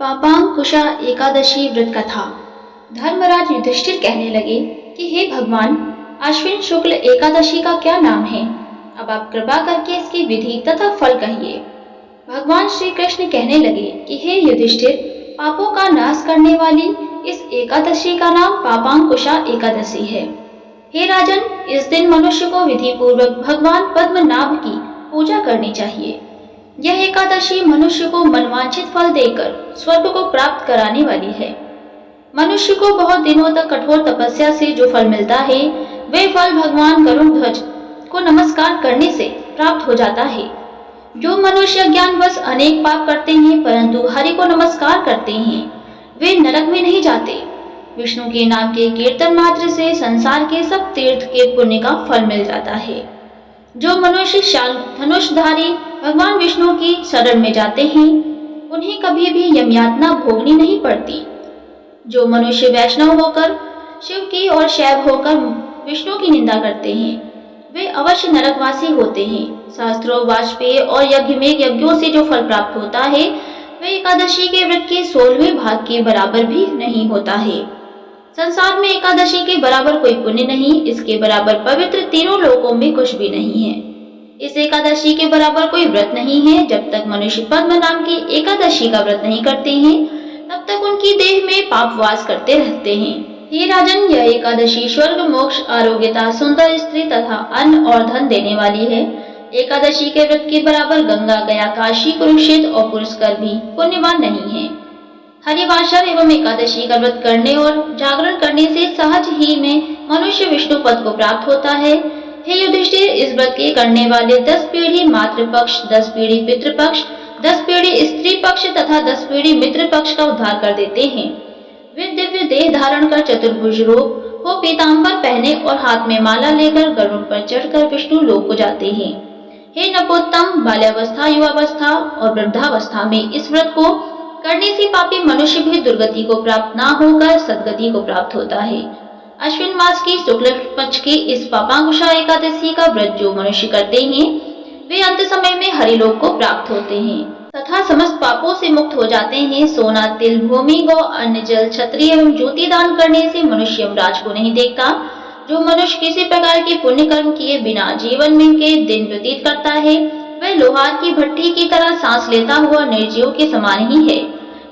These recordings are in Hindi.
पापांकुशा एकादशी व्रत कथा। धर्मराज युधिष्ठिर कहने लगे कि हे भगवान, अश्विन शुक्ल एकादशी का क्या नाम है? अब आप कृपा करके इसकी विधि तथा फल कहिए। भगवान श्री कृष्ण कहने लगे कि हे युधिष्ठिर, पापों का नाश करने वाली इस एकादशी का नाम पापांकुशा एकादशी है। हे राजन, इस दिन मनुष्य को विधि पूर्वक भगवान पद्मनाभ की पूजा करनी चाहिए। यह एकादशी मनुष्य को मनवांछित फल देकर स्वर्ग को प्राप्त कराने वाली है। मनुष्य को बहुत दिनों तक कठोर तपस्या से जो फल मिलता है, वे फल भगवान गरुड़ ध्वज को नमस्कार करने से प्राप्त हो जाता है। जो मनुष्य ज्ञानवश अनेक पाप करते हैं परंतु हरि को नमस्कार करते हैं, वे नरक में नहीं जाते। विष्णु के नाम के कीर्तन मात्र से संसार के सब तीर्थ के पुण्य का फल मिल जाता है। जो मनुष्य शाल धनुषधारी भगवान विष्णु की शरण में जाते हैं, उन्हें कभी भी यमयातना भोगनी नहीं पड़ती। जो मनुष्य वैष्णव होकर शिव की और शैव होकर विष्णु की निंदा करते हैं, वे अवश्य नरकवासी होते हैं। शास्त्रों, वाजपेयी और यज्ञ में यज्ञों से जो फल प्राप्त होता है, वे एकादशी के व्रत के 16वें भाग के बराबर भी नहीं होता है। संसार में एकादशी के बराबर कोई पुण्य नहीं, इसके बराबर पवित्र तीनों लोकों में कुछ भी नहीं है। इस एकादशी के बराबर कोई व्रत नहीं है। जब तक मनुष्य पद्म नाम की एकादशी का व्रत नहीं करते हैं, तब तक उनकी देह में पाप वास करते रहते हैं। हे राजन, यह एकादशी स्वर्ग, मोक्ष, आरोग्यता, सुंदर स्त्री तथा अन्न और धन देने वाली है। एकादशी के व्रत के बराबर गंगा, गया, काशी, कुरुक्षेत्र और पुष्कर भी पुण्यवान नहीं है। हरिवासर एवं एकादशी का व्रत करने और जागरण करने से सहज ही में मनुष्य विष्णु पद को प्राप्त होता है। हे युधिष्ठिर, इस व्रत के करने वाले 10 पीढ़ी मातृपक्ष, 10 पीढ़ी पितृपक्ष, 10 पीढ़ी स्त्री पक्ष तथा 10 पीढ़ी मित्र पक्ष का उद्धार कर देते हैं। वे दिव्य देह धारण कर चतुर्भुज रूप हो पीताम्बर पहने और हाथ में माला लेकर गरुड़ पर चढ़कर विष्णु लोक को जाते हैं। हे नपोत्तम, बाल्यावस्था, युवावस्था और वृद्धावस्था में इस व्रत को करने से पापी मनुष्य भी दुर्गति को प्राप्त न होकर सद्गति को प्राप्त होता है। अश्विन मास की शुक्ल पक्ष की इस पापांकुशा एकादशी का व्रत जो मनुष्य करते हैं, वे अंत समय में हरिलोक को प्राप्त होते हैं तथा समस्त पापों से मुक्त हो जाते हैं। सोना, तिल, भूमि, गौ, अन्न, जल, छत्री एवं ज्योति दान करने से मनुष्य यमराज को नहीं देखता। जो मनुष्य किसी प्रकार के पुण्य कर्म किए बिना जीवन में के दिन व्यतीत करता है, वह लोहार की भट्टी की तरह सांस लेता हुआ निर्जीव के समान ही है।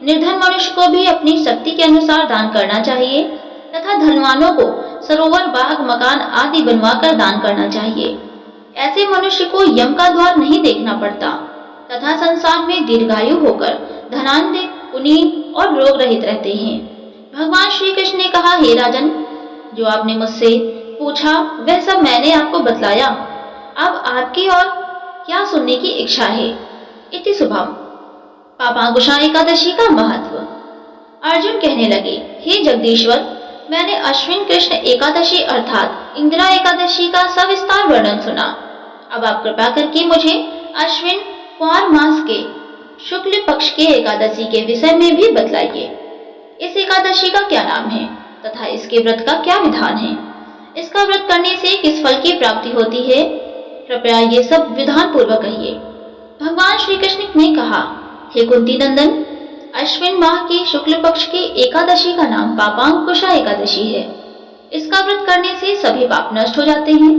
निर्धन मनुष्य को भी अपनी शक्ति के अनुसार दान करना चाहिए तथा धनवानों को सरोवर, बाग, मकान आदि बनवाकर दान करना चाहिए। ऐसे मनुष्य को यम का द्वार नहीं देखना पड़ता तथा संसार में दीर्घायु होकर धनान्वित, पुनीत और रोग रहित रहते हैं। भगवान श्री कृष्ण ने कहा, हे राजन, जो आपने मुझसे पूछा वह सब मैंने आपको बतलाया। अब आपकी और क्या सुनने की इच्छा है? इति शुभम। पापांकुशा एकादशी का महत्व। अर्जुन कहने लगे, हे जगदीश्वर, मैंने अश्विन कृष्ण एकादशी अर्थात इंदिरा एकादशी का सविस्तार वर्णन सुना। अब आप कृपा करके मुझे अश्विन कुमार मास के शुक्ल पक्ष के एकादशी के विषय में भी बतलाइए। इस एकादशी का क्या नाम है तथा इसके व्रत का क्या विधान है? इसका व्रत करने से किस फल की प्राप्ति होती है? कृपया ये सब विधान पूर्वक कहिए। भगवान श्री कृष्ण ने कहा, हे कुंती नंदन, अश्विन माह की शुक्ल पक्ष की एकादशी का नाम पापांकुशा एकादशी है। इसका व्रत करने से सभी पाप नष्ट हो जाते हैं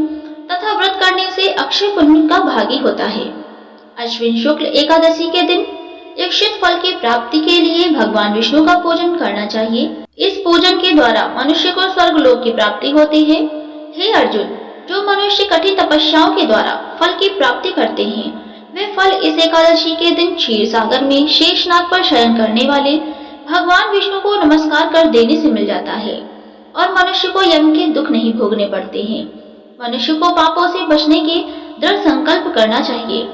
तथा व्रत करने से अक्षय पुण्य का भागी होता है। अश्विन शुक्ल एकादशी के दिन इच्छित फल की प्राप्ति के लिए भगवान विष्णु का पूजन करना चाहिए। इस पूजन के द्वारा मनुष्य को स्वर्ग लोक की प्राप्ति होती है। हे अर्जुन, जो मनुष्य कठिन तपस्याओं के द्वारा फल की प्राप्ति करते हैं, वे फल इस एकादशी के दिन क्षीर सागर में शेषनाग पर शयन करने वाले भगवान विष्णु को नमस्कार कर देने से मिल जाता है और मनुष्य को यम के दुख नहीं भोगने पड़ते हैं। मनुष्य को पापों से बचने के दृढ़ संकल्प करना चाहिए।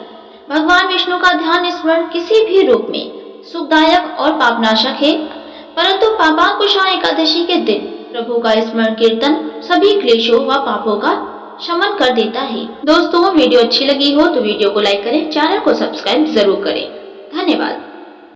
भगवान विष्णु का ध्यान स्मरण किसी भी रूप में सुखदायक और पापनाशक है, परंतु पापांकुशा एकादशी के दिन प्रभु का स्मरण कीर्तन सभी क्लेशों व पापों का शमन कर देता है। दोस्तों, वीडियो अच्छी लगी हो तो वीडियो को लाइक करें, चैनल को सब्सक्राइब जरूर करें। धन्यवाद।